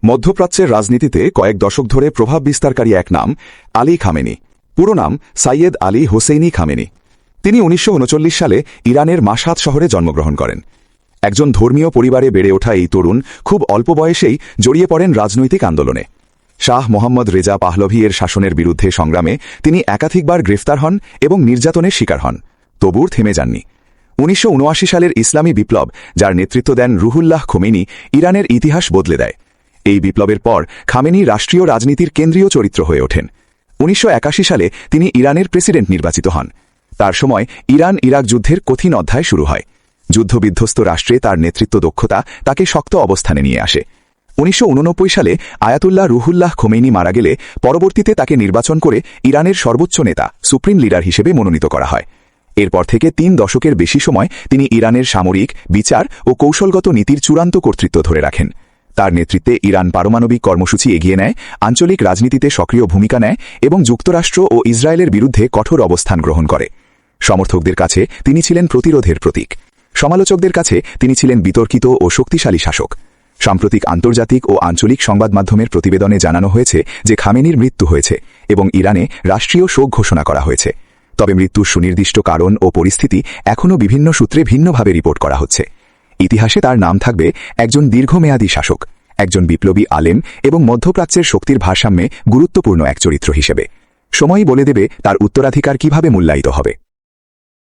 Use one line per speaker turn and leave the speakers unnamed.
মধ্যপ্রাচ্যের রাজনীতিতে কয়েক দশক ধরে প্রভাব বিস্তারকারী এক নাম আলী খামেনি। পুরো নাম সাইয়েদ আলী হোসেইনি খামেনি। তিনি ১৯৩৯ সালে ইরানের মাশহাদ শহরে জন্মগ্রহণ করেন। একজন ধর্মীয় পরিবারে বেড়ে ওঠা এই তরুণ খুব অল্প বয়সেই জড়িয়ে পড়েন রাজনৈতিক আন্দোলনে। শাহ মোহাম্মদ রেজা পাহলভি এর শাসনের বিরুদ্ধে সংগ্রামে তিনি একাধিকবার গ্রেফতার হন এবং নির্যাতনের শিকার হন, তবুও থেমে যাননি। ১৯৭৯ সালের ইসলামী বিপ্লব, যার নেতৃত্ব দেন রুহুল্লাহ খোমেনি, ইরানের ইতিহাস বদলে দেয়। এই বিপ্লবের পর খামেনি রাষ্ট্রীয় রাজনীতির কেন্দ্রীয় চরিত্র হয়ে ওঠেন। ১৯৮১ সালে তিনি ইরানের প্রেসিডেন্ট নির্বাচিত হন। তার সময় ইরান ইরাক যুদ্ধের কঠিন অধ্যায় শুরু হয়। যুদ্ধবিধ্বস্ত রাষ্ট্রে তার নেতৃত্ব দক্ষতা তাকে শক্ত অবস্থানে নিয়ে আসে। ১৯৮৯ সালে আয়াতুল্লাহ রুহুল্লাহ খোমেনি মারা গেলে পরবর্তীতে তাকে নির্বাচন করে ইরানের সর্বোচ্চ নেতা, সুপ্রিম লিডার হিসেবে মনোনীত করা হয়। এরপর থেকে ৩ দশকের বেশি সময় তিনি ইরানের সামরিক, বিচার ও কৌশলগত নীতির চূড়ান্ত কর্তৃত্ব ধরে রাখেন। তার নেতৃত্বে ইরান পারমাণবিক কর্মসূচি এগিয়ে নেয়, আঞ্চলিক রাজনীতিতে সক্রিয় ভূমিকা নেয় এবং যুক্তরাষ্ট্র ও ইসরায়েলের বিরুদ্ধে কঠোর অবস্থান গ্রহণ করে। সমর্থকদের কাছে তিনি ছিলেন প্রতিরোধের প্রতীক। সমালোচকদের কাছে তিনি ছিলেন বিতর্কিত ও শক্তিশালী শাসক। সাম্প্রতিক আন্তর্জাতিক ও আঞ্চলিক সংবাদ মাধ্যমের প্রতিবেদনে জানানো হয়েছে যে খামেনির মৃত্যু হয়েছে এবং ইরানে রাষ্ট্রীয় শোক ঘোষণা করা হয়েছে। তবে মৃত্যুর সুনির্দিষ্ট কারণ ও পরিস্থিতি এখনও বিভিন্ন সূত্রে ভিন্নভাবে রিপোর্ট করা হচ্ছে। ইতিহাসে তার নাম থাকবে একজন দীর্ঘমেয়াদী শাসক, একজন বিপ্লবী আলেম এবং মধ্যপ্রাচ্যের শক্তির ভারসাম্যে গুরুত্বপূর্ণ এক চরিত্র হিসেবে। সময়ই বলে দেবে তার উত্তরাধিকার কিভাবে মূল্যায়িত হবে।